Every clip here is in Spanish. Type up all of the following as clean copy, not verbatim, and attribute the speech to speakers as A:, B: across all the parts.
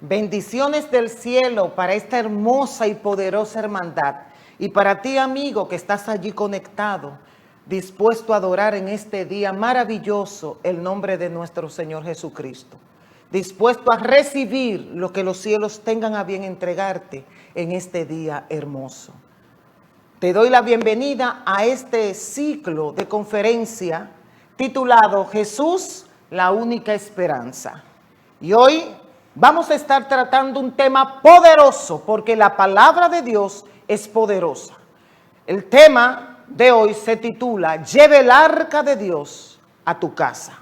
A: Bendiciones del cielo para esta hermosa y poderosa hermandad. Y para ti, amigo, que estás allí conectado, dispuesto a adorar en este día maravilloso el nombre de nuestro Señor Jesucristo. Dispuesto a recibir lo que los cielos tengan a bien entregarte en este día hermoso. Te doy la bienvenida a este ciclo de conferencia titulado Jesús, la única esperanza. Y hoy vamos a estar tratando un tema poderoso porque la palabra de Dios es poderosa. El tema de hoy se titula Lleve el arca de Dios a tu casa.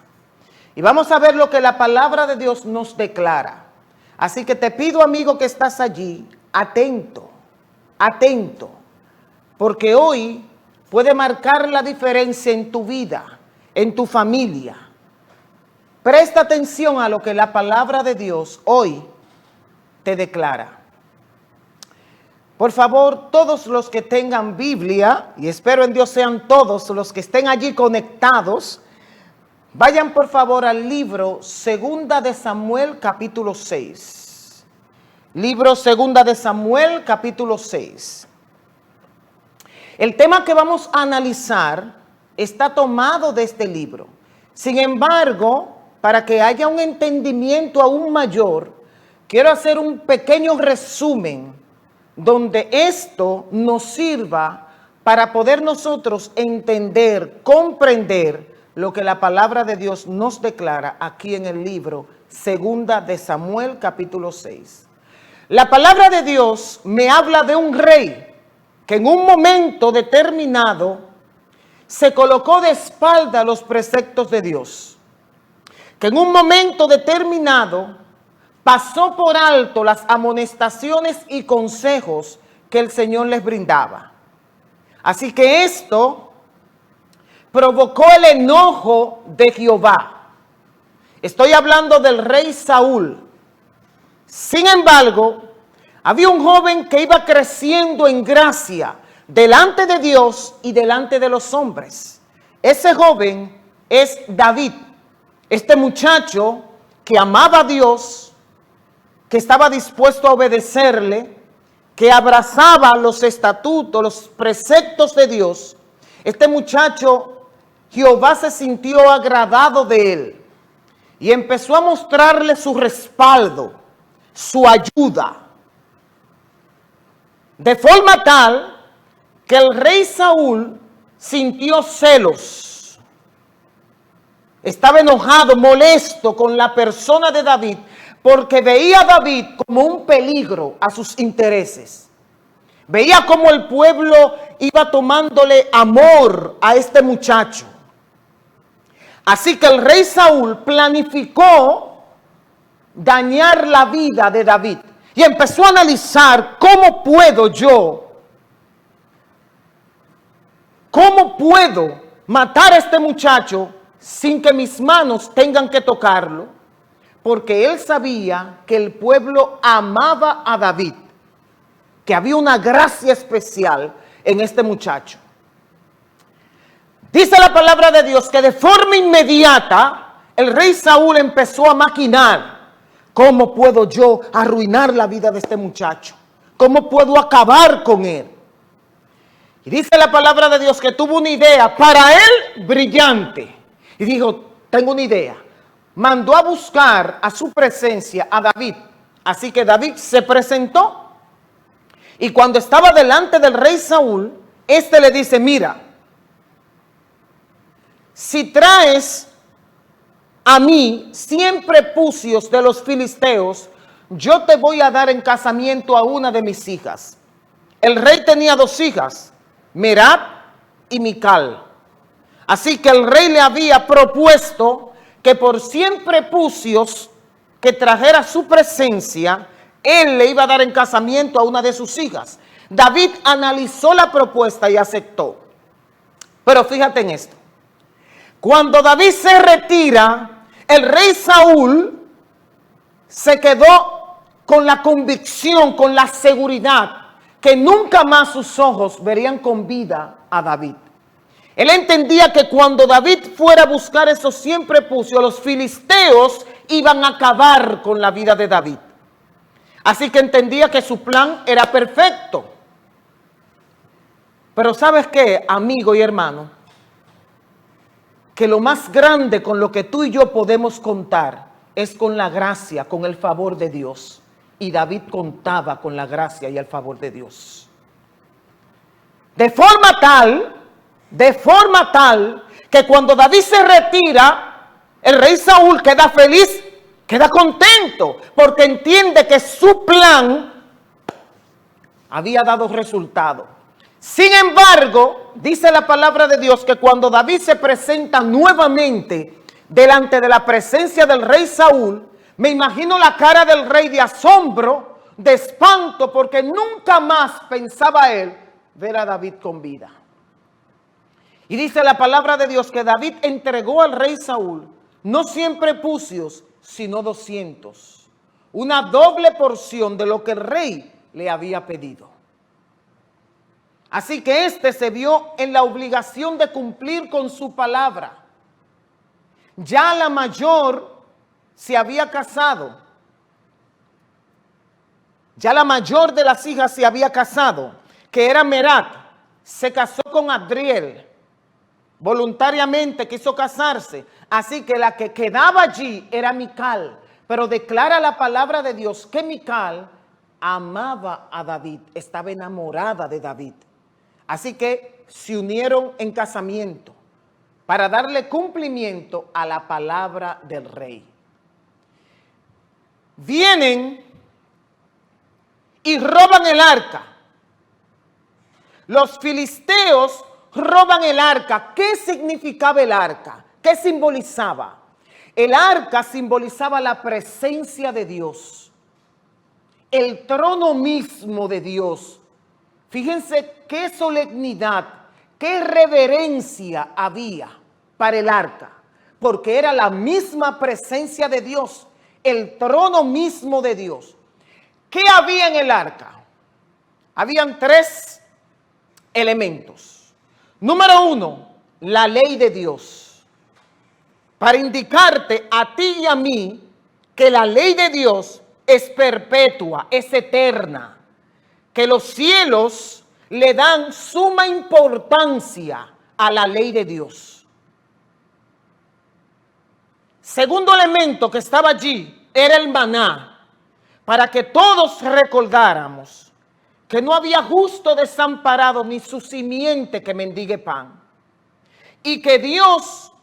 A: Y vamos a ver lo que la palabra de Dios nos declara. Así que te pido, amigo que estás allí, atento, porque hoy puede marcar la diferencia en tu vida, en tu familia. Presta atención a lo que la palabra de Dios hoy te declara. Por favor, todos los que tengan Biblia, y espero en Dios sean todos los que estén allí conectados, vayan por favor al libro Segunda de Samuel capítulo 6. Libro Segunda de Samuel capítulo 6. El tema que vamos a analizar está tomado de este libro. Sin embargo, para que haya un entendimiento aún mayor, quiero hacer un pequeño resumen donde esto nos sirva para poder nosotros entender, comprender lo que la palabra de Dios nos declara aquí en el libro Segunda de Samuel capítulo 6. La palabra de Dios me habla de un rey que en un momento determinado se colocó de espalda a los preceptos de Dios, que en un momento determinado pasó por alto las amonestaciones y consejos que el Señor les brindaba. Así que esto provocó el enojo de Jehová. Estoy hablando del rey Saúl. Sin embargo, había un joven que iba creciendo en gracia delante de Dios y delante de los hombres. Ese joven es David. Este muchacho que amaba a Dios, que estaba dispuesto a obedecerle, que abrazaba los estatutos, los preceptos de Dios. Este muchacho, Jehová se sintió agradado de él y empezó a mostrarle su respaldo, su ayuda. De forma tal que el rey Saúl sintió celos. Estaba enojado, molesto con la persona de David, porque veía a David como un peligro a sus intereses. Veía cómo el pueblo iba tomándole amor a este muchacho. Así que el rey Saúl planificó dañar la vida de David y empezó a analizar cómo puedo matar a este muchacho sin que mis manos tengan que tocarlo, porque él sabía que el pueblo amaba a David, que había una gracia especial en este muchacho. Dice la palabra de Dios que de forma inmediata el rey Saúl empezó a maquinar. ¿Cómo puedo yo arruinar la vida de este muchacho? ¿Cómo puedo acabar con él? Y dice la palabra de Dios que tuvo una idea para él brillante. Y dijo, tengo una idea. Mandó a buscar a su presencia a David. Así que David se presentó. Y cuando estaba delante del rey Saúl, este le dice, mira, si traes a mí 100 prepucios de los filisteos, yo te voy a dar en casamiento a una de mis hijas. El rey tenía 2 hijas, Merab y Mical. Así que el rey le había propuesto que por 100 prepucios que trajera a su presencia, él le iba a dar en casamiento a una de sus hijas. David analizó la propuesta y aceptó. Pero fíjate en esto. Cuando David se retira, el rey Saúl se quedó con la convicción, con la seguridad, que nunca más sus ojos verían con vida a David. Él entendía que cuando David fuera a buscar esos 100 prepucios, los filisteos iban a acabar con la vida de David. Así que entendía que su plan era perfecto. Pero ¿sabes qué, amigo y hermano? Que lo más grande con lo que tú y yo podemos contar es con la gracia, con el favor de Dios. Y David contaba con la gracia y el favor de Dios. De forma tal, que cuando David se retira, el rey Saúl queda feliz, queda contento, porque entiende que su plan había dado resultado. Sin embargo, dice la palabra de Dios que cuando David se presenta nuevamente delante de la presencia del rey Saúl, me imagino la cara del rey de asombro, de espanto, porque nunca más pensaba él ver a David con vida. Y dice la palabra de Dios que David entregó al rey Saúl no 100 prepucios, sino 200. Una doble porción de lo que el rey le había pedido. Así que éste se vio en la obligación de cumplir con su palabra. Ya la mayor se había casado. Ya la mayor de las hijas se había casado, que era Merat. Se casó con Adriel. Voluntariamente quiso casarse. Así que la que quedaba allí era Mical. Pero declara la palabra de Dios que Mical amaba a David, estaba enamorada de David. Así que se unieron en casamiento para darle cumplimiento a la palabra del rey. Vienen y roban el arca. Los filisteos roban el arca. ¿Qué significaba el arca? ¿Qué simbolizaba? El arca simbolizaba la presencia de Dios, el trono mismo de Dios. Fíjense qué solemnidad, qué reverencia había para el arca, porque era la misma presencia de Dios, el trono mismo de Dios. ¿Qué había en el arca? Habían 3 elementos. Número 1, la ley de Dios, para indicarte a ti y a mí que la ley de Dios es perpetua, es eterna, que los cielos le dan suma importancia a la ley de Dios. Segundo elemento que estaba allí era el maná, para que todos recordáramos que no había justo desamparado ni su simiente que mendigue pan, y que Dios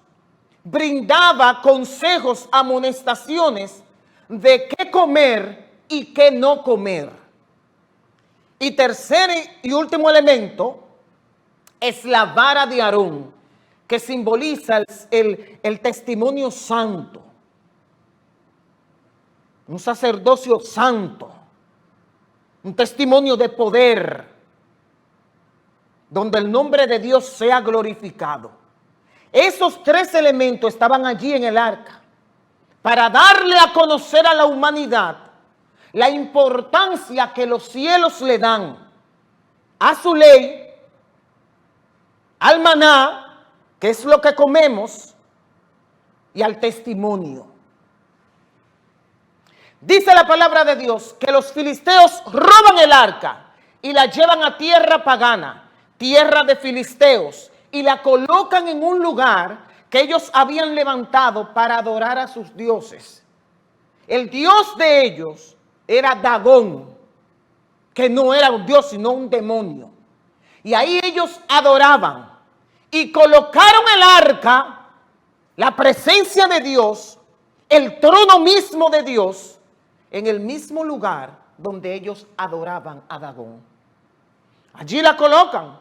A: brindaba consejos, amonestaciones de qué comer y qué no comer. Y tercer y último elemento es la vara de Aarón, que simboliza el testimonio santo. Un sacerdocio santo, un testimonio de poder, donde el nombre de Dios sea glorificado. Esos 3 elementos estaban allí en el arca, para darle a conocer a la humanidad la importancia que los cielos le dan a su ley, al maná, que es lo que comemos, y al testimonio. Dice la palabra de Dios que los filisteos roban el arca y la llevan a tierra pagana, tierra de filisteos, y la colocan en un lugar que ellos habían levantado para adorar a sus dioses. El dios de ellos era Dagón, que no era un dios sino un demonio. Y ahí ellos adoraban y colocaron el arca, la presencia de Dios, el trono mismo de Dios, en el mismo lugar donde ellos adoraban a Dagón. Allí la colocan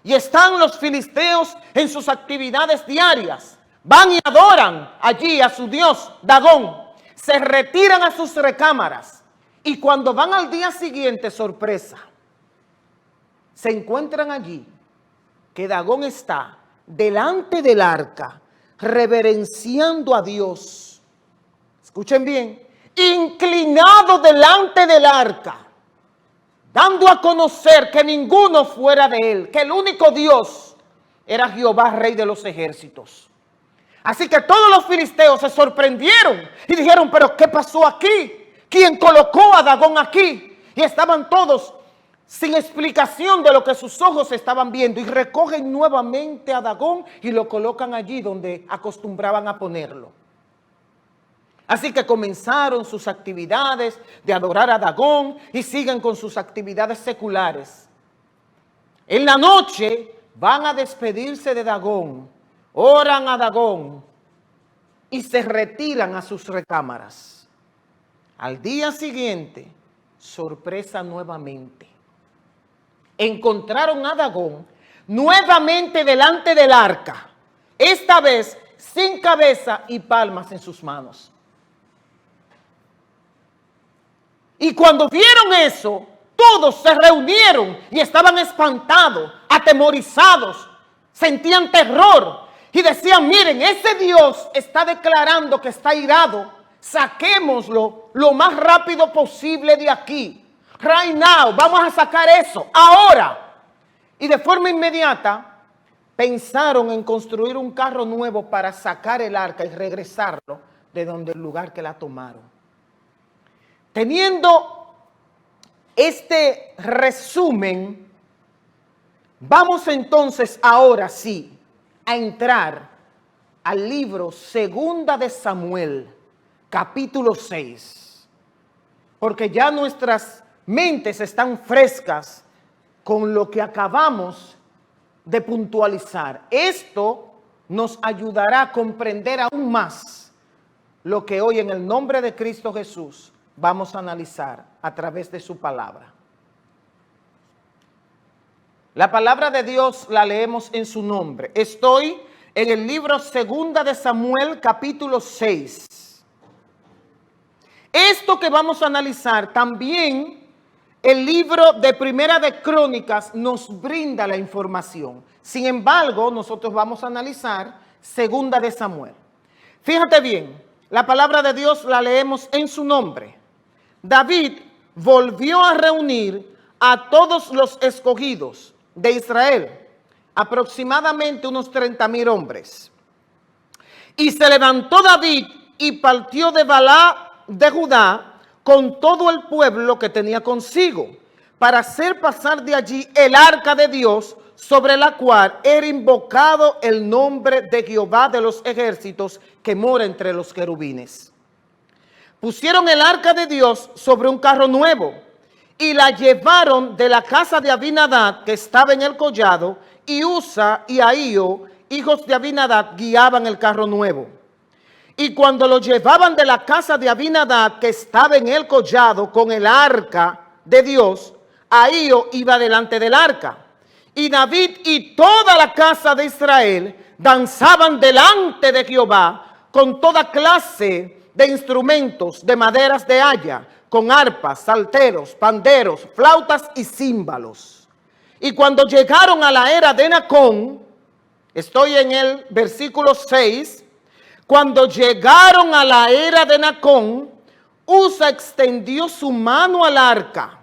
A: y están los filisteos en sus actividades diarias. Van y adoran allí a su dios Dagón. Se retiran a sus recámaras. Y cuando van al día siguiente, sorpresa, se encuentran allí que Dagón está delante del arca, reverenciando a Dios. Escuchen bien, inclinado delante del arca, dando a conocer que ninguno fuera de él, que el único Dios era Jehová, Rey de los ejércitos. Así que todos los filisteos se sorprendieron y dijeron, ¿pero qué pasó aquí? quien colocó a Dagón aquí. Y estaban todos sin explicación de lo que sus ojos estaban viendo. Y recogen nuevamente a Dagón y lo colocan allí donde acostumbraban a ponerlo. Así que comenzaron sus actividades de adorar a Dagón y siguen con sus actividades seculares. En la noche van a despedirse de Dagón, oran a Dagón y se retiran a sus recámaras. Al día siguiente, sorpresa nuevamente. Encontraron a Dagón nuevamente delante del arca, esta vez sin cabeza y palmas en sus manos. Y cuando vieron eso, todos se reunieron y estaban espantados, atemorizados, sentían terror y decían, miren, ese Dios está declarando que está irado, saquémoslo lo más rápido posible de aquí. Right now, vamos a sacar eso, ahora. Y de forma inmediata pensaron en construir un carro nuevo para sacar el arca y regresarlo de donde el lugar que la tomaron. Teniendo este resumen, vamos entonces ahora sí a entrar al libro Segunda de Samuel, capítulo 6, porque ya nuestras mentes están frescas con lo que acabamos de puntualizar. Esto nos ayudará a comprender aún más lo que hoy en el nombre de Cristo Jesús vamos a analizar a través de su palabra. La palabra de Dios la leemos en su nombre. Estoy en el libro Segunda de Samuel, capítulo 6. Esto que vamos a analizar, también el libro de Primera de Crónicas nos brinda la información. Sin embargo, nosotros vamos a analizar Segunda de Samuel. Fíjate bien, la palabra de Dios la leemos en su nombre. David volvió a reunir a todos los escogidos de Israel, aproximadamente unos 30,000 hombres. Y se levantó David y partió de Balá de Judá con todo el pueblo que tenía consigo, para hacer pasar de allí el arca de Dios, sobre la cual era invocado el nombre de Jehová de los ejércitos, que mora entre los querubines. Pusieron el arca de Dios sobre un carro nuevo y la llevaron de la casa de Abinadab, que estaba en el collado, y Usa y Ahío, hijos de Abinadab, guiaban el carro nuevo. Y cuando lo llevaban de la casa de Abinadab, que estaba en el collado, con el arca de Dios, Ahío iba delante del arca. Y David y toda la casa de Israel danzaban delante de Jehová con toda clase de instrumentos de maderas de haya, con arpas, salteros, panderos, flautas y címbalos. Y cuando llegaron a la era de Nacón, estoy en el versículo 6, cuando llegaron a la era de Nacón, Usa extendió su mano al arca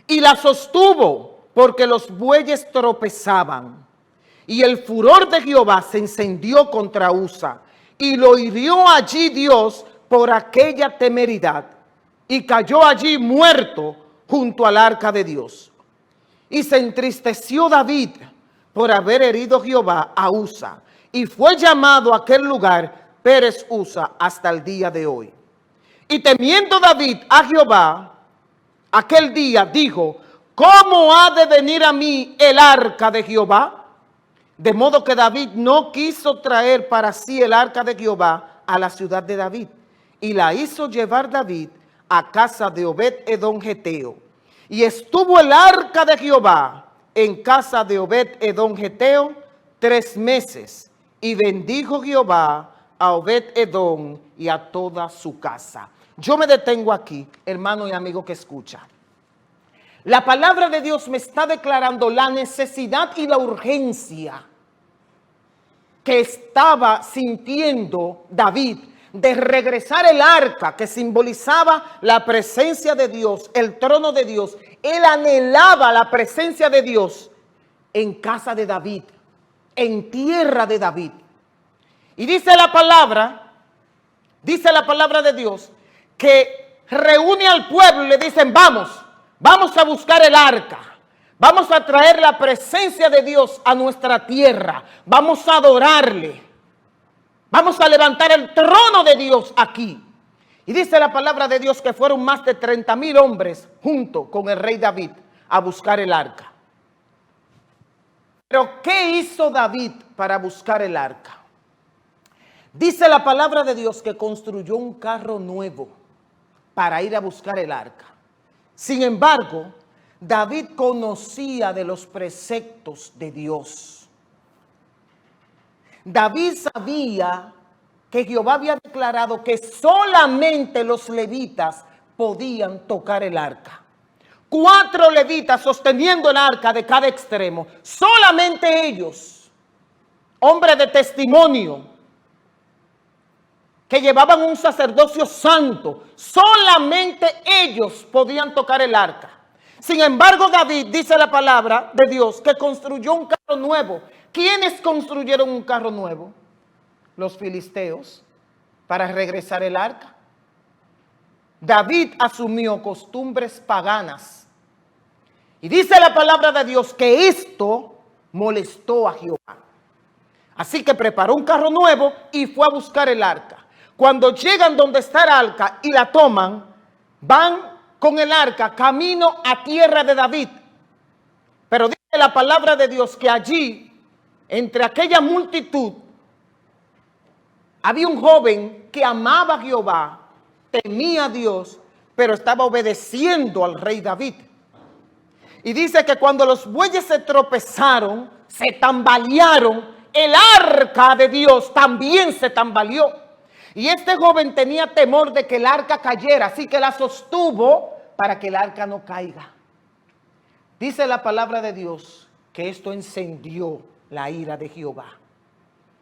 A: y la sostuvo, porque los bueyes tropezaban. Y el furor de Jehová se encendió contra Usa, y lo hirió allí Dios por aquella temeridad, y cayó allí muerto junto al arca de Dios. Y se entristeció David por haber herido Jehová a Usa, y fue llamado aquel lugar Pérez Usa hasta el día de hoy. Y temiendo David a Jehová, aquel día dijo, ¿cómo ha de venir a mí el arca de Jehová? De modo que David no quiso traer para sí el arca de Jehová a la ciudad de David, y la hizo llevar David a casa de Obed-Edom Geteo. Y estuvo el arca de Jehová en casa de Obed-Edom Geteo 3 meses, y bendijo Jehová a Obed-Edom y a toda su casa. Yo me detengo aquí, hermano y amigo que escucha. La palabra de Dios me está declarando la necesidad y la urgencia que estaba sintiendo David de regresar el arca, que simbolizaba la presencia de Dios, el trono de Dios. Él anhelaba la presencia de Dios en casa de David, en tierra de David. Y dice la palabra de Dios, que reúne al pueblo y le dicen, vamos a buscar el arca. Vamos a traer la presencia de Dios a nuestra tierra. Vamos a adorarle. Vamos a levantar el trono de Dios aquí. Y dice la palabra de Dios que fueron más de 30,000 hombres junto con el rey David a buscar el arca. Pero ¿qué hizo David para buscar el arca? Dice la palabra de Dios que construyó un carro nuevo para ir a buscar el arca. Sin embargo, David conocía de los preceptos de Dios. David sabía que Jehová había declarado que solamente los levitas podían tocar el arca. 4 levitas sosteniendo el arca de cada extremo. Solamente ellos, hombres de testimonio, que llevaban un sacerdocio santo, solamente ellos podían tocar el arca. Sin embargo, David, dice la palabra de Dios, que construyó un carro nuevo. ¿Quiénes construyeron un carro nuevo? Los filisteos, para regresar el arca. David asumió costumbres paganas. Y dice la palabra de Dios que esto molestó a Jehová. Así que preparó un carro nuevo y fue a buscar el arca. Cuando llegan donde está el arca y la toman, van con el arca camino a tierra de David. Pero dice la palabra de Dios que allí, entre aquella multitud, había un joven que amaba a Jehová, temía a Dios, pero estaba obedeciendo al rey David. Y dice que cuando los bueyes se tropezaron, se tambalearon, el arca de Dios también se tambaleó. Y este joven tenía temor de que el arca cayera, así que la sostuvo para que el arca no caiga. Dice la palabra de Dios que esto encendió la ira de Jehová.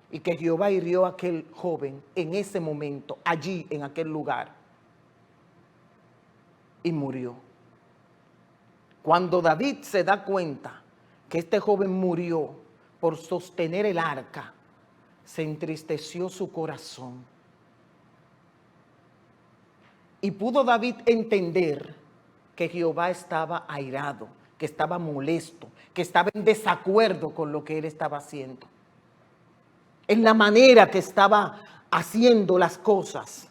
A: Y que Jehová hirió a aquel joven en ese momento, allí en aquel lugar. Y murió. Cuando David se da cuenta que este joven murió por sostener el arca, se entristeció su corazón. Y pudo David entender que Jehová estaba airado, que estaba molesto, que estaba en desacuerdo con lo que él estaba haciendo. En la manera que estaba haciendo las cosas,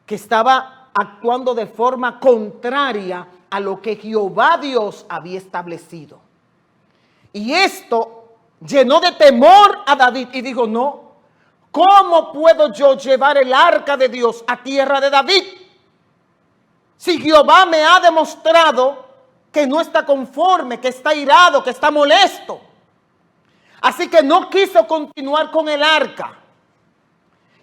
A: que estaba actuando de forma contraria a lo que Jehová Dios había establecido. Y esto llenó de temor a David y dijo, no, ¿cómo puedo yo llevar el arca de Dios a tierra de David? Si Jehová me ha demostrado que no está conforme, que está irado, que está molesto. Así que no quiso continuar con el arca.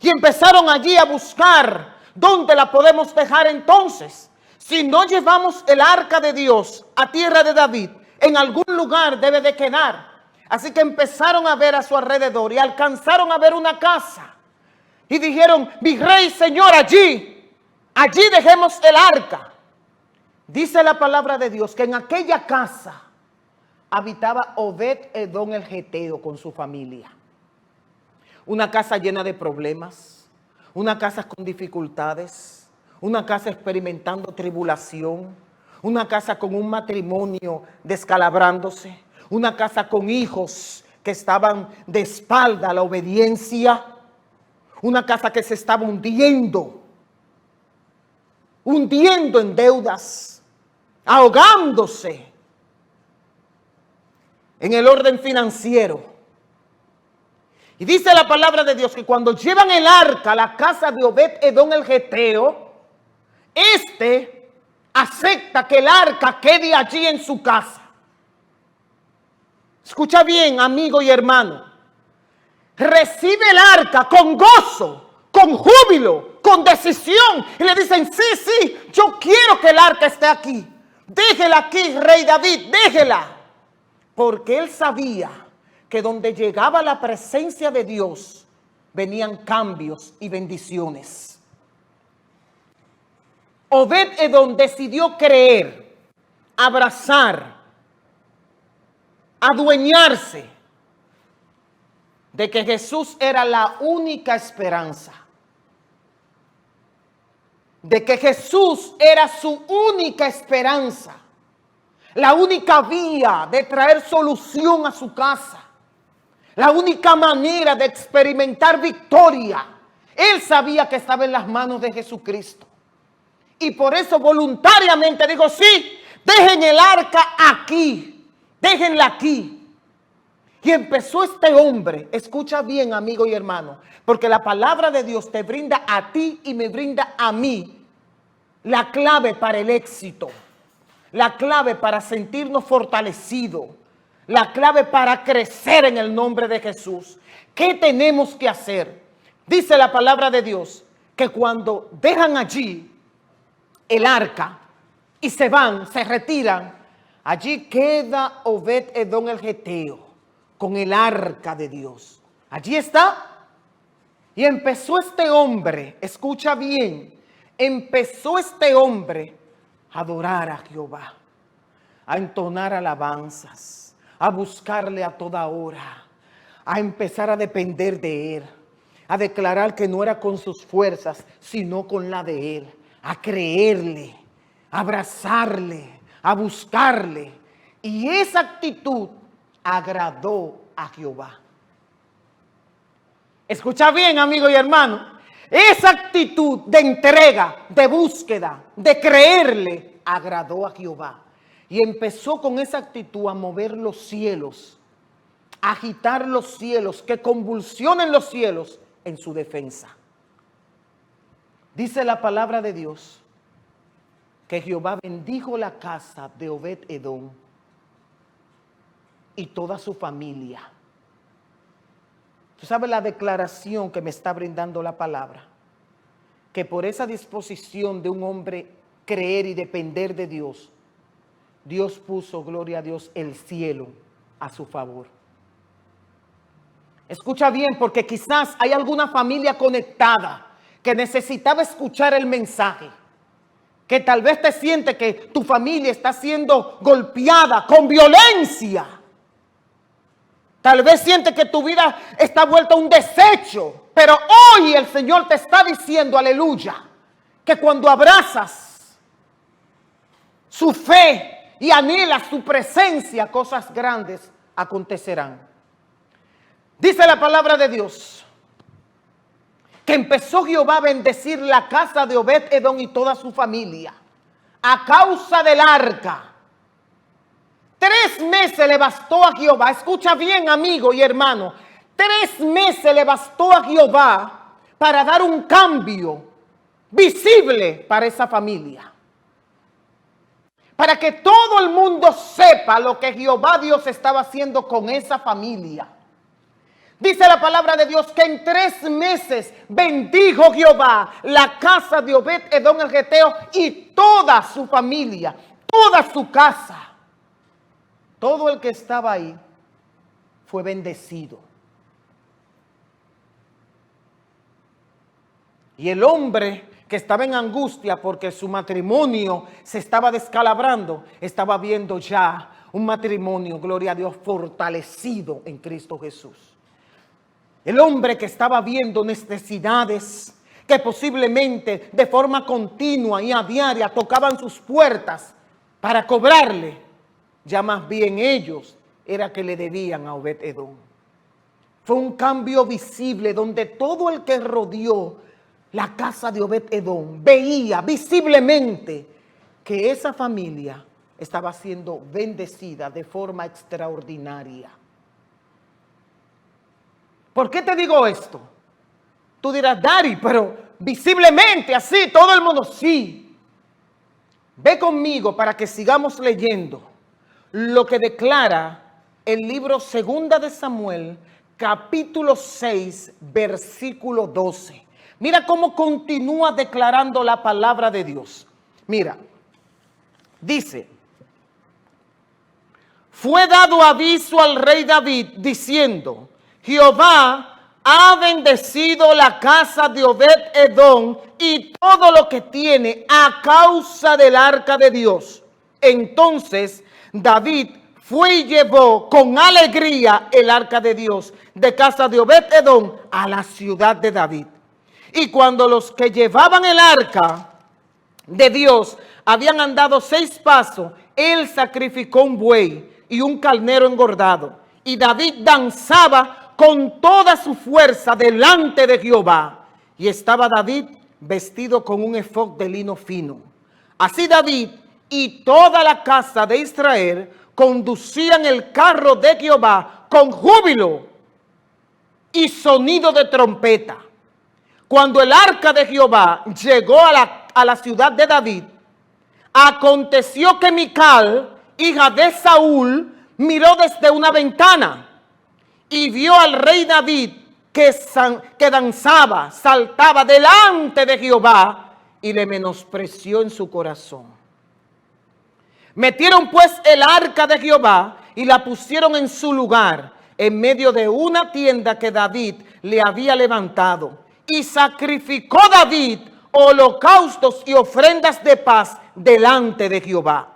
A: Y empezaron allí a buscar dónde la podemos dejar entonces. Si no llevamos el arca de Dios a tierra de David, en algún lugar debe de quedar. Así que empezaron a ver a su alrededor y alcanzaron a ver una casa. Y dijeron, mi rey, señor, allí dejemos el arca. Dice la palabra de Dios que en aquella casa habitaba Obed-Edom el Geteo con su familia. Una casa llena de problemas, una casa con dificultades, una casa experimentando tribulación, una casa con un matrimonio descalabrándose, una casa con hijos que estaban de espalda a la obediencia, una casa que se estaba hundiendo en deudas, ahogándose en el orden financiero. Y dice la palabra de Dios que cuando llevan el arca a la casa de Obed-Edom el Geteo, acepta que el arca quede allí en su casa. Escucha bien, amigo y hermano. Recibe el arca con gozo, con júbilo, con decisión. Y le dicen, sí, yo quiero que el arca esté aquí. Déjela aquí, rey David, déjela. Porque él sabía que donde llegaba la presencia de Dios, venían cambios y bendiciones. Obed-Edom decidió creer, abrazar, adueñarse de que Jesús era la única esperanza. de que Jesús era su única esperanza, la única vía de traer solución a su casa, la única manera de experimentar victoria. Él sabía que estaba en las manos de Jesucristo. Y por eso voluntariamente dijo, sí, dejen el arca aquí, déjenla aquí. Y empezó este hombre, escucha bien, amigo y hermano, porque la palabra de Dios te brinda a ti y me brinda a mí la clave para el éxito, la clave para sentirnos fortalecidos, la clave para crecer en el nombre de Jesús. ¿Qué tenemos que hacer? Dice la palabra de Dios que cuando dejan allí el arca y se van, se retiran, allí queda Obed-Edom el geteo con el arca de Dios. Allí está. Y empezó este hombre, escucha bien, empezó este hombre a adorar a Jehová, a entonar alabanzas, a buscarle a toda hora, a empezar a depender de él, a declarar que no era con sus fuerzas, sino con la de él, a creerle, a abrazarle, a buscarle. Y esa actitud agradó a Jehová. Escucha bien, amigo y hermano. Esa actitud de entrega, de búsqueda, de creerle, agradó a Jehová. Y empezó con esa actitud a mover los cielos, a agitar los cielos, que convulsionen los cielos en su defensa. Dice la palabra de Dios que Jehová bendijo la casa de Obed-Edom y toda su familia. Tú sabes la declaración que me está brindando la palabra, que por esa disposición de un hombre creer y depender de Dios, Dios puso, gloria a Dios, el cielo a su favor. Escucha bien, porque quizás hay alguna familia conectada que necesitaba escuchar el mensaje, que tal vez te siente que tu familia está siendo golpeada con violencia. Tal vez siente que tu vida está vuelta a un desecho, pero hoy el Señor te está diciendo, aleluya, que cuando abrazas su fe y anhelas su presencia, cosas grandes acontecerán. Dice la palabra de Dios que empezó Jehová a bendecir la casa de Obed-Edom y toda su familia a causa del arca. 3 meses le bastó a Jehová. Escucha bien, amigo y hermano. 3 meses le bastó a Jehová para dar un cambio visible para esa familia. Para que todo el mundo sepa lo que Jehová Dios estaba haciendo con esa familia. Dice la palabra de Dios que en 3 meses bendijo Jehová la casa de Obed-Edom el geteo y toda su familia, toda su casa. Todo el que estaba ahí fue bendecido. Y el hombre que estaba en angustia porque su matrimonio se estaba descalabrando, estaba viendo ya un matrimonio, gloria a Dios, fortalecido en Cristo Jesús. El hombre que estaba viendo necesidades que posiblemente de forma continua y a diaria tocaban sus puertas para cobrarle, ya más bien ellos era que le debían a Obed-Edom. Fue un cambio visible donde todo el que rodeó la casa de Obed-Edom veía visiblemente que esa familia estaba siendo bendecida de forma extraordinaria. ¿Por qué te digo esto? Tú dirás, Dari, pero visiblemente así, todo el mundo, sí. Ve conmigo para que sigamos leyendo lo que declara el libro 2 de Samuel, capítulo 6, versículo 12. Mira cómo continúa declarando la palabra de Dios. Mira, dice, fue dado aviso al rey David diciendo, Jehová ha bendecido la casa de Obed-Edom y todo lo que tiene a causa del arca de Dios. Entonces David fue y llevó con alegría el arca de Dios de casa de Obed-Edom a la ciudad de David. Y cuando los que llevaban el arca de Dios habían andado 6 pasos, él sacrificó un buey y un carnero engordado. Y David danzaba con toda su fuerza delante de Jehová. Y estaba David vestido con un efod de lino fino. Así David y toda la casa de Israel conducían el carro de Jehová con júbilo y sonido de trompeta. Cuando el arca de Jehová llegó a la ciudad de David, aconteció que Mical, hija de Saúl, miró desde una ventana y vio al rey David que danzaba, saltaba delante de Jehová y le menospreció en su corazón. Metieron pues el arca de Jehová y la pusieron en su lugar, en medio de una tienda que David le había levantado. Y sacrificó David holocaustos y ofrendas de paz delante de Jehová.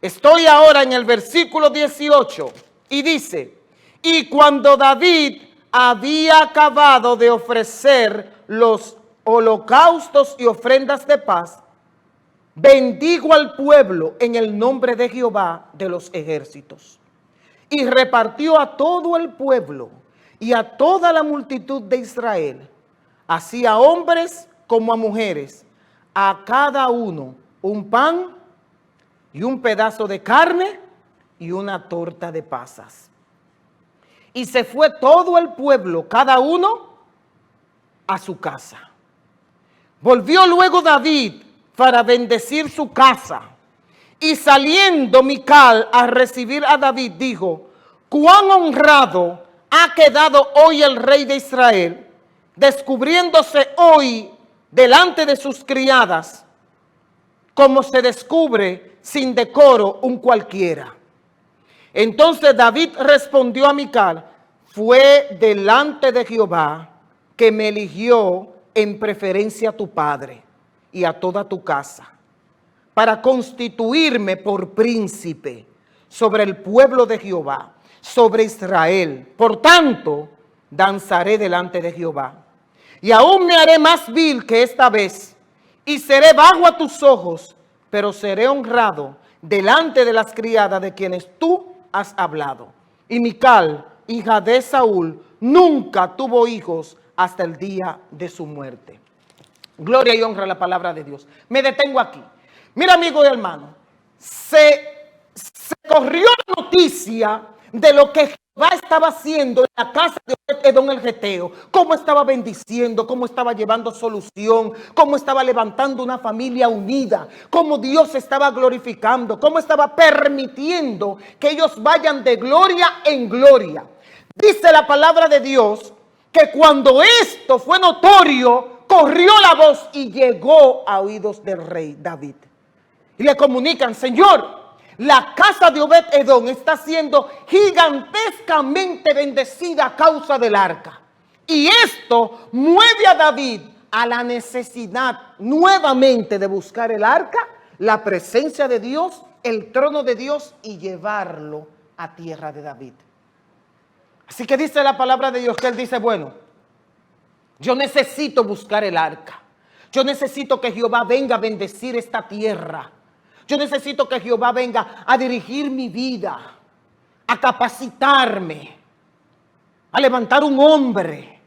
A: Estoy ahora en el versículo 18 y dice: y cuando David había acabado de ofrecer los holocaustos y ofrendas de paz, bendijo al pueblo en el nombre de Jehová de los ejércitos. Y repartió a todo el pueblo y a toda la multitud de Israel, así a hombres como a mujeres, a cada uno un pan y un pedazo de carne y una torta de pasas. Y se fue todo el pueblo, cada uno a su casa. Volvió luego David para bendecir su casa. Y saliendo Mical a recibir a David, dijo: cuán honrado ha quedado hoy el rey de Israel, descubriéndose hoy delante de sus criadas, como se descubre sin decoro un cualquiera. Entonces David respondió a Mical: fue delante de Jehová que me eligió en preferencia a tu padre y a toda tu casa, para constituirme por príncipe sobre el pueblo de Jehová, sobre Israel. Por tanto, danzaré delante de Jehová. Y aún me haré más vil que esta vez, y seré vago a tus ojos, pero seré honrado delante de las criadas de quienes tú has hablado. Y Mical, hija de Saúl, nunca tuvo hijos hasta el día de su muerte. Gloria y honra a la palabra de Dios. Me detengo aquí. Mira, amigo y hermano, se corrió la noticia de lo que Jehová estaba haciendo en la casa de Obed-Edom el Geteo, cómo estaba bendiciendo, cómo estaba llevando solución, cómo estaba levantando una familia unida, cómo Dios estaba glorificando, cómo estaba permitiendo que ellos vayan de gloria en gloria. Dice la palabra de Dios que cuando esto fue notorio, corrió la voz y llegó a oídos del rey David. Y le comunican: Señor, la casa de Obed-Edom está siendo gigantescamente bendecida a causa del arca. Y esto mueve a David a la necesidad nuevamente de buscar el arca, la presencia de Dios, el trono de Dios, y llevarlo a tierra de David. Así que dice la palabra de Dios que él dice: bueno, yo necesito buscar el arca. Yo necesito que Jehová venga a bendecir esta tierra. Yo necesito que Jehová venga a dirigir mi vida, a capacitarme, a levantar un hombre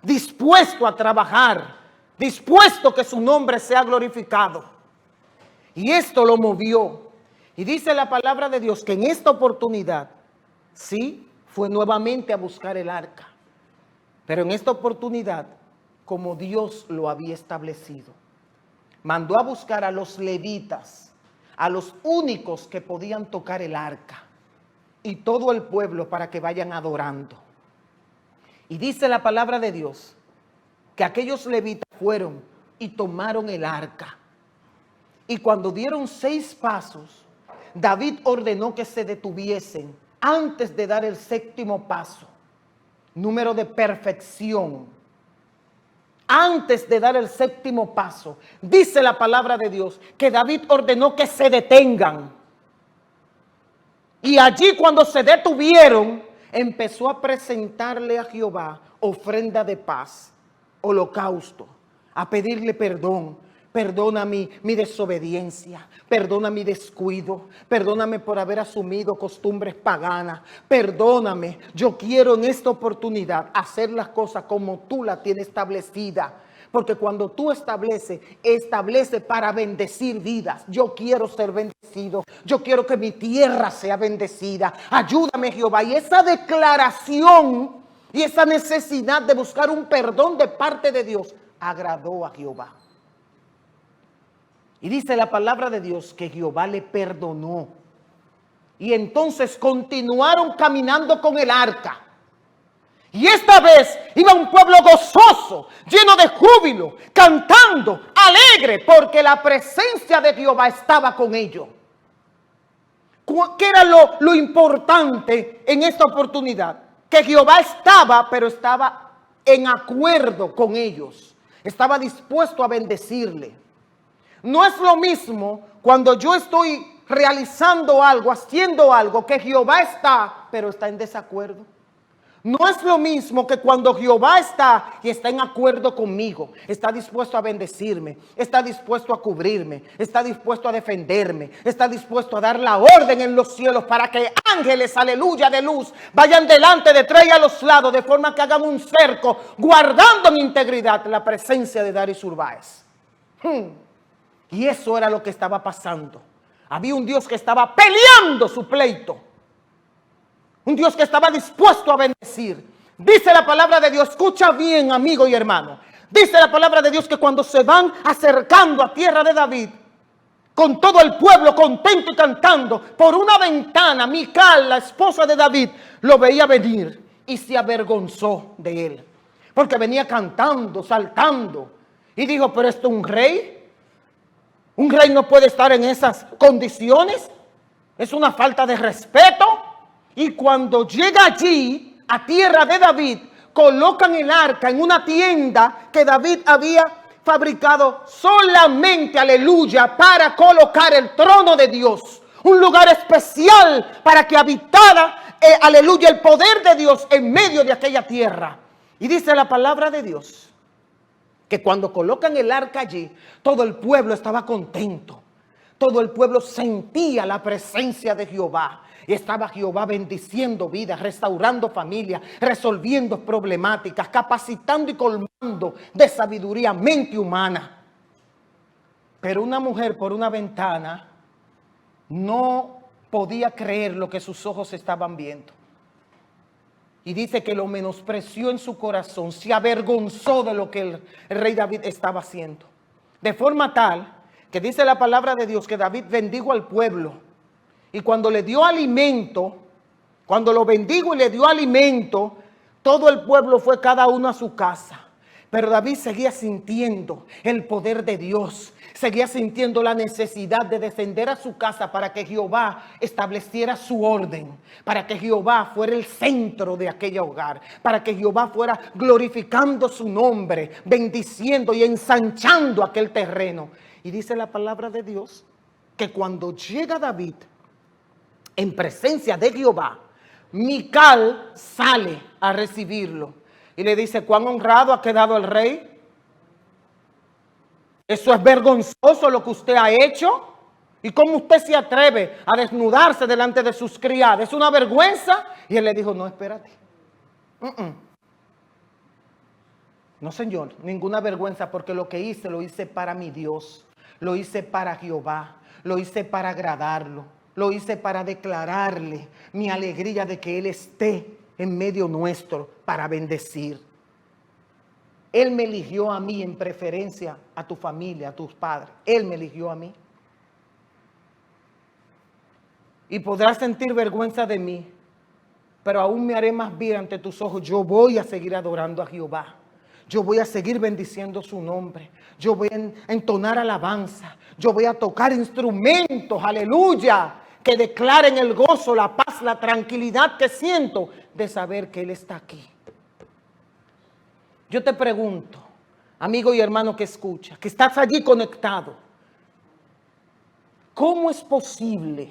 A: dispuesto a trabajar, dispuesto que su nombre sea glorificado. Y esto lo movió. Y dice la palabra de Dios que en esta oportunidad, sí, fue nuevamente a buscar el arca. Pero en esta oportunidad, como Dios lo había establecido, mandó a buscar a los levitas, a los únicos que podían tocar el arca, y todo el pueblo para que vayan adorando. Y dice la palabra de Dios que aquellos levitas fueron y tomaron el arca. Y cuando dieron 6 pasos, David ordenó que se detuviesen antes de dar el 7º paso, número de perfección. Antes de dar el 7º paso, dice la palabra de Dios que David ordenó que se detengan. Y allí, cuando se detuvieron, empezó a presentarle a Jehová ofrenda de paz, holocausto, a pedirle perdón. Perdona mi desobediencia, perdona mi descuido, perdóname por haber asumido costumbres paganas, perdóname. Yo quiero en esta oportunidad hacer las cosas como tú las tienes establecidas. Porque cuando tú establece para bendecir vidas. Yo quiero ser bendecido. Yo quiero que mi tierra sea bendecida. Ayúdame, Jehová. Y esa declaración y esa necesidad de buscar un perdón de parte de Dios agradó a Jehová. Y dice la palabra de Dios que Jehová le perdonó. Y entonces continuaron caminando con el arca. Y esta vez iba un pueblo gozoso, lleno de júbilo, cantando, alegre, porque la presencia de Jehová estaba con ellos. ¿Qué era lo importante en esta oportunidad? Que Jehová estaba, pero estaba en acuerdo con ellos. Estaba dispuesto a bendecirle. No es lo mismo cuando yo estoy realizando algo, haciendo algo, que Jehová está, pero está en desacuerdo. No es lo mismo que cuando Jehová está y está en acuerdo conmigo, está dispuesto a bendecirme, está dispuesto a cubrirme, está dispuesto a defenderme, está dispuesto a dar la orden en los cielos para que ángeles, aleluya, de luz, vayan delante, detrás y a los lados, de forma que hagan un cerco, guardando en integridad la presencia de Darío Urbáez. Y eso era lo que estaba pasando. Había un Dios que estaba peleando su pleito. Un Dios que estaba dispuesto a bendecir. Dice la palabra de Dios, escucha bien, amigo y hermano. Dice la palabra de Dios que cuando se van acercando a tierra de David, con todo el pueblo contento y cantando, por una ventana, Mical, la esposa de David, lo veía venir y se avergonzó de él. Porque venía cantando, saltando. Y dijo, pero esto es un rey. Un rey no puede estar en esas condiciones. Es una falta de respeto. Y cuando llega allí, a tierra de David, colocan el arca en una tienda que David había fabricado solamente, aleluya, para colocar el trono de Dios. Un lugar especial para que habitara, aleluya, el poder de Dios en medio de aquella tierra. Y dice la palabra de Dios que cuando colocan el arca allí, todo el pueblo estaba contento. Todo el pueblo sentía la presencia de Jehová. Y estaba Jehová bendiciendo vidas, restaurando familias, resolviendo problemáticas, capacitando y colmando de sabiduría mente humana. Pero una mujer por una ventana no podía creer lo que sus ojos estaban viendo. Y dice que lo menospreció en su corazón, se avergonzó de lo que el rey David estaba haciendo. De forma tal que dice la palabra de Dios que David bendijo al pueblo. Y cuando le dio alimento, cuando lo bendijo y le dio alimento, todo el pueblo fue cada uno a su casa. Pero David seguía sintiendo el poder de Dios, seguía sintiendo la necesidad de descender a su casa para que Jehová estableciera su orden, para que Jehová fuera el centro de aquel hogar, para que Jehová fuera glorificando su nombre, bendiciendo y ensanchando aquel terreno. Y dice la palabra de Dios que cuando llega David en presencia de Jehová, Mical sale a recibirlo y le dice, ¿cuán honrado ha quedado el rey? Eso es vergonzoso lo que usted ha hecho. ¿Y cómo usted se atreve a desnudarse delante de sus criadas? Es una vergüenza. Y él le dijo, no, espérate. No, señor, ninguna vergüenza, porque lo que hice, lo hice para mi Dios. Lo hice para Jehová. Lo hice para agradarlo. Lo hice para declararle mi alegría de que Él esté en medio nuestro para bendecir. Él me eligió a mí en preferencia a tu familia, a tus padres. Él me eligió a mí. Y podrás sentir vergüenza de mí, pero aún me haré más bien ante tus ojos. Yo voy a seguir adorando a Jehová. Yo voy a seguir bendiciendo su nombre. Yo voy a entonar alabanza. Yo voy a tocar instrumentos, aleluya, que declaren el gozo, la paz, la tranquilidad que siento de saber que Él está aquí. Yo te pregunto, amigo y hermano que escucha, que estás allí conectado, ¿cómo es posible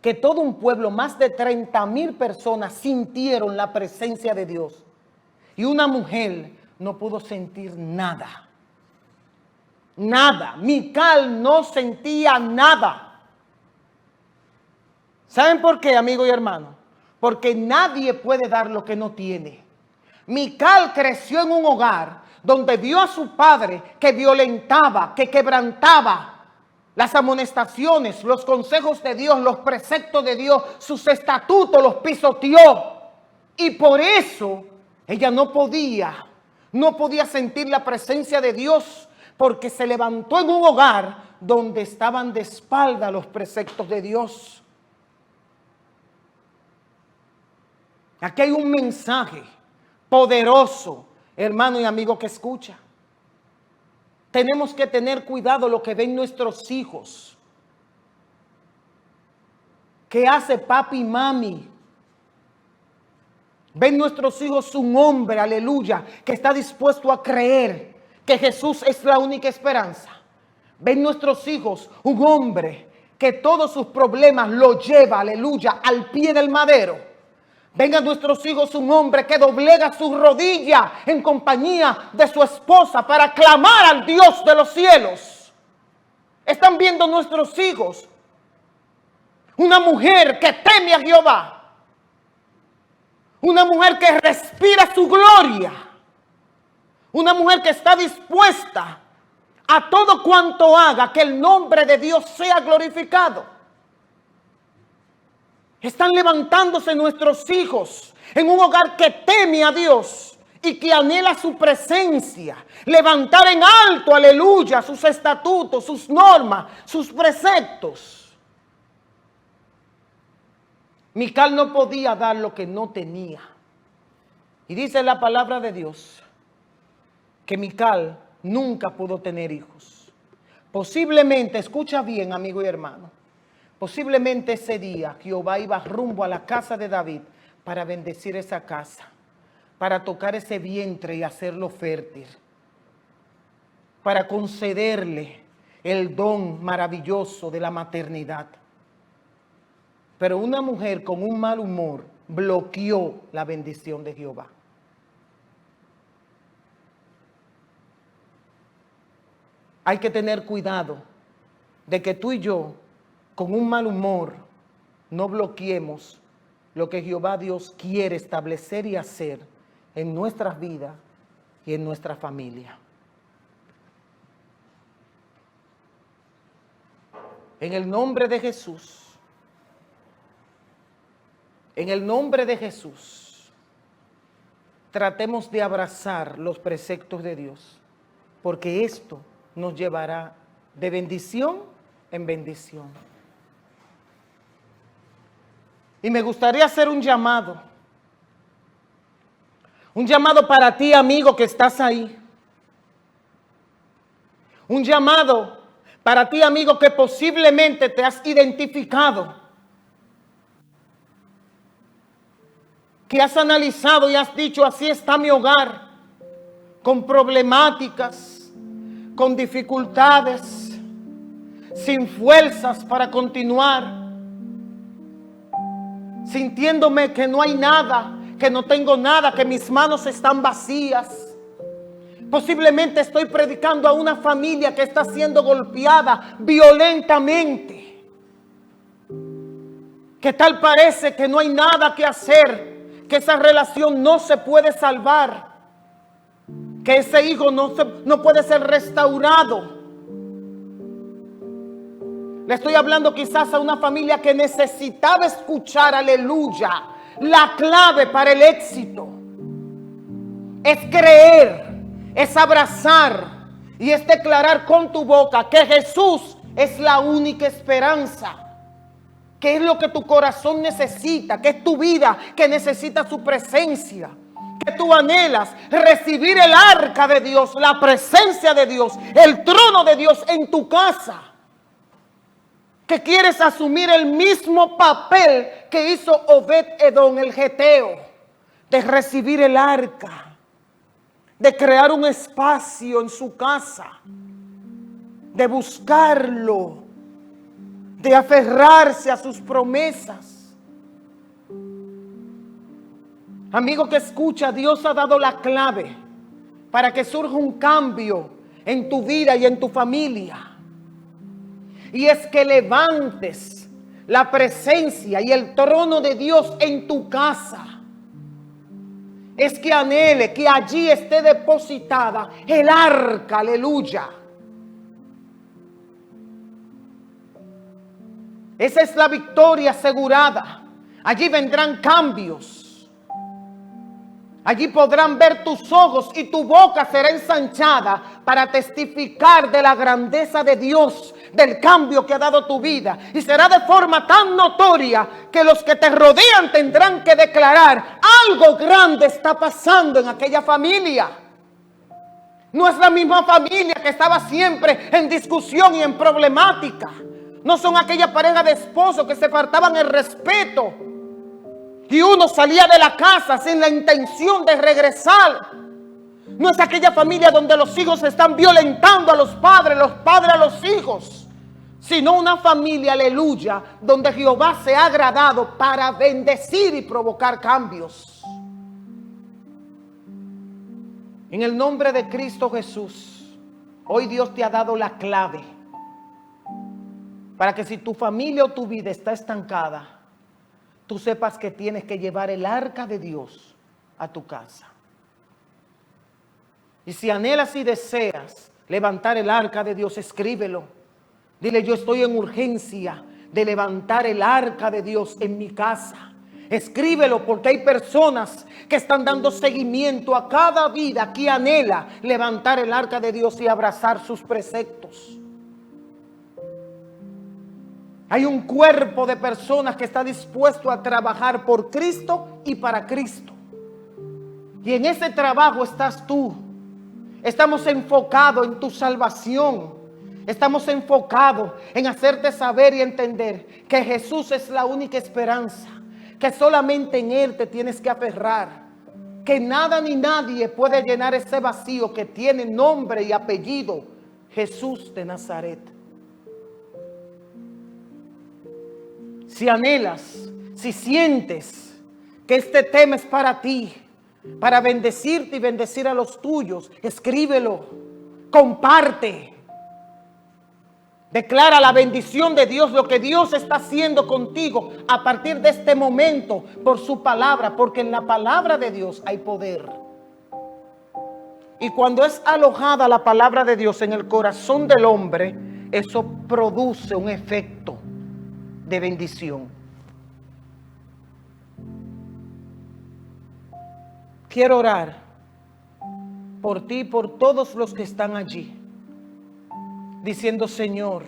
A: que todo un pueblo, más de 30,000 personas sintieron la presencia de Dios y una mujer no pudo sentir nada? Nada. Mical no sentía nada. ¿Saben por qué, amigo y hermano? Porque nadie puede dar lo que no tiene. Mical creció en un hogar donde vio a su padre que violentaba, que quebrantaba las amonestaciones, los consejos de Dios, los preceptos de Dios, sus estatutos los pisoteó. Y por eso ella no podía sentir la presencia de Dios, porque se levantó en un hogar donde estaban de espalda los preceptos de Dios. Aquí hay un mensaje poderoso, hermano y amigo que escucha. Tenemos que tener cuidado lo que ven nuestros hijos. ¿Qué hace papi y mami? Ven nuestros hijos un hombre, aleluya, que está dispuesto a creer que Jesús es la única esperanza. Ven nuestros hijos un hombre que todos sus problemas lo lleva, aleluya, al pie del madero. Ven a nuestros hijos un hombre que doblega su rodilla en compañía de su esposa para clamar al Dios de los cielos. Están viendo nuestros hijos una mujer que teme a Jehová. Una mujer que respira su gloria. Una mujer que está dispuesta a todo cuanto haga que el nombre de Dios sea glorificado. Están levantándose nuestros hijos en un hogar que teme a Dios y que anhela su presencia. Levantar en alto, aleluya, sus estatutos, sus normas, sus preceptos. Mical no podía dar lo que no tenía. Y dice la palabra de Dios que Mical nunca pudo tener hijos. Posiblemente, escucha bien, amigo y hermano, posiblemente ese día Jehová iba rumbo a la casa de David para bendecir esa casa, para tocar ese vientre y hacerlo fértil, para concederle el don maravilloso de la maternidad. Pero una mujer con un mal humor bloqueó la bendición de Jehová. Hay que tener cuidado de que tú y yo, con un mal humor, no bloqueemos lo que Jehová Dios quiere establecer y hacer en nuestras vidas y en nuestra familia. En el nombre de Jesús, en el nombre de Jesús, tratemos de abrazar los preceptos de Dios, porque esto nos llevará de bendición en bendición. Y me gustaría hacer un llamado para ti, amigo, que estás ahí. Un llamado para ti, amigo, que posiblemente te has identificado, que has analizado y has dicho: así está mi hogar, con problemáticas, con dificultades, sin fuerzas para continuar, sintiéndome que no hay nada, que no tengo nada, que mis manos están vacías. Posiblemente estoy predicando a una familia que está siendo golpeada violentamente, que tal parece que no hay nada que hacer, que esa relación no se puede salvar, que ese hijo no puede ser restaurado. Le estoy hablando quizás a una familia que necesitaba escuchar, aleluya, la clave para el éxito. Es creer, es abrazar y es declarar con tu boca que Jesús es la única esperanza. Que es lo que tu corazón necesita, que es tu vida que necesita su presencia. Que tú anhelas recibir el arca de Dios, la presencia de Dios, el trono de Dios en tu casa. Que quieres asumir el mismo papel que hizo Obed-Edom, el geteo, de recibir el arca, de crear un espacio en su casa, de buscarlo, de aferrarse a sus promesas. Amigo que escucha, Dios ha dado la clave para que surja un cambio en tu vida y en tu familia. Y es que levantes la presencia y el trono de Dios en tu casa. Es que anhele que allí esté depositada el arca, aleluya. Esa es la victoria asegurada. Allí vendrán cambios. Allí podrán ver tus ojos y tu boca será ensanchada para testificar de la grandeza de Dios, del cambio que ha dado tu vida. Y será de forma tan notoria que los que te rodean tendrán que declarar: algo grande está pasando en aquella familia. No es la misma familia que estaba siempre en discusión y en problemática. No son aquella pareja de esposos que se faltaban el respeto y uno salía de la casa sin la intención de regresar. No es aquella familia donde los hijos están violentando a los padres a los hijos, sino una familia, aleluya, donde Jehová se ha agradado para bendecir y provocar cambios. En el nombre de Cristo Jesús, hoy Dios te ha dado la clave para que si tu familia o tu vida está estancada, tú sepas que tienes que llevar el arca de Dios a tu casa. Y si anhelas y deseas levantar el arca de Dios, escríbelo. Dile: yo estoy en urgencia de levantar el arca de Dios en mi casa. Escríbelo, porque hay personas que están dando seguimiento a cada vida que anhela levantar el arca de Dios y abrazar sus preceptos. Hay un cuerpo de personas que está dispuesto a trabajar por Cristo y para Cristo. Y en ese trabajo estás tú. Estamos enfocados en tu salvación. Estamos enfocados en hacerte saber y entender que Jesús es la única esperanza. Que solamente en Él te tienes que aferrar. Que nada ni nadie puede llenar ese vacío que tiene nombre y apellido: Jesús de Nazaret. Si anhelas, si sientes que este tema es para ti, para bendecirte y bendecir a los tuyos, escríbelo, comparte. Declara la bendición de Dios, lo que Dios está haciendo contigo a partir de este momento por su palabra, porque en la palabra de Dios hay poder. Y cuando es alojada la palabra de Dios en el corazón del hombre, eso produce un efecto de bendición. Quiero orar por ti y por todos los que están allí, diciendo: Señor,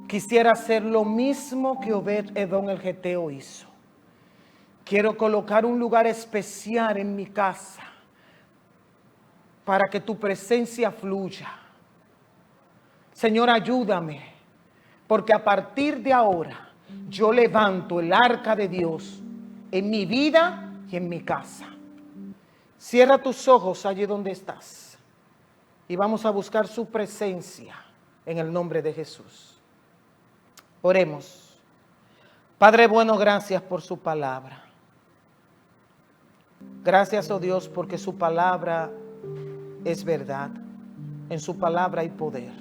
A: quisiera hacer lo mismo que Obed-Edom el geteo hizo. Quiero colocar un lugar especial en mi casa para que tu presencia fluya. Señor, ayúdame, porque a partir de ahora yo levanto el arca de Dios en mi vida y en mi casa. Cierra tus ojos allí donde estás y vamos a buscar su presencia en el nombre de Jesús. Oremos. Padre bueno, gracias por su palabra. Gracias, oh Dios, porque su palabra es verdad. En su palabra hay poder.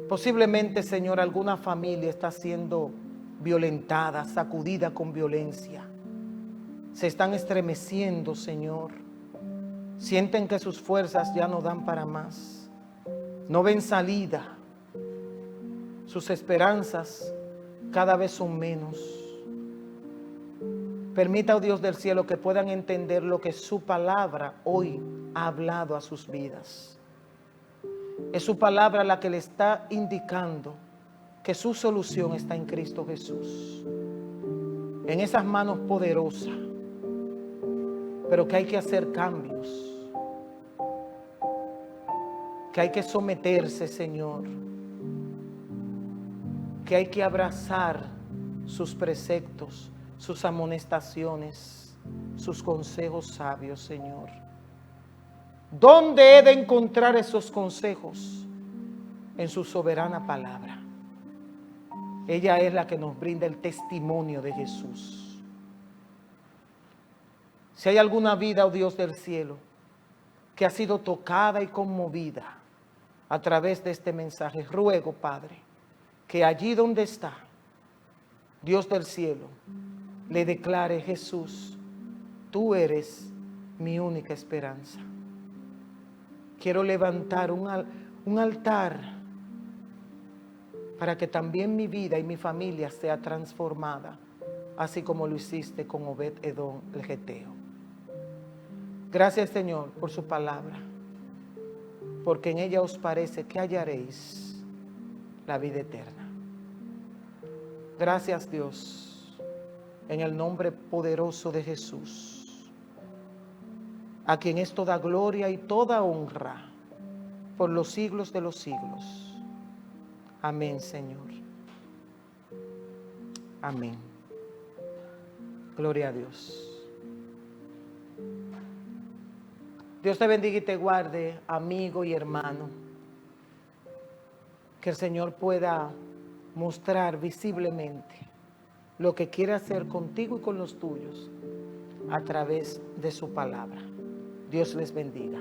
A: Posiblemente, Señor, alguna familia está siendo violentada, sacudida con violencia. Se están estremeciendo, Señor. Sienten que sus fuerzas ya no dan para más. No ven salida. Sus esperanzas cada vez son menos. Permita, oh Dios del cielo, que puedan entender lo que su palabra hoy ha hablado a sus vidas. Es su palabra la que le está indicando que su solución está en Cristo Jesús. En esas manos poderosas. Pero que hay que hacer cambios. Que hay que someterse, Señor. Que hay que abrazar sus preceptos, sus amonestaciones, sus consejos sabios, Señor. ¿Dónde he de encontrar esos consejos? En su soberana palabra. Ella es la que nos brinda el testimonio de Jesús. Si hay alguna vida, oh Dios del cielo, que ha sido tocada y conmovida a través de este mensaje, ruego, Padre, que allí donde está, Dios del cielo, le declare: Jesús, tú eres mi única esperanza. Quiero levantar un altar para que también mi vida y mi familia sea transformada, así como lo hiciste con Obed-Edom el geteo. Gracias, Señor, por su palabra, porque en ella os parece que hallaréis la vida eterna. Gracias, Dios, en el nombre poderoso de Jesús, a quien es toda gloria y toda honra por los siglos de los siglos. Amén, Señor. Amén. Gloria a Dios. Dios te bendiga y te guarde, amigo y hermano. Que el Señor pueda mostrar visiblemente lo que quiere hacer contigo y con los tuyos a través de su palabra. Dios les bendiga.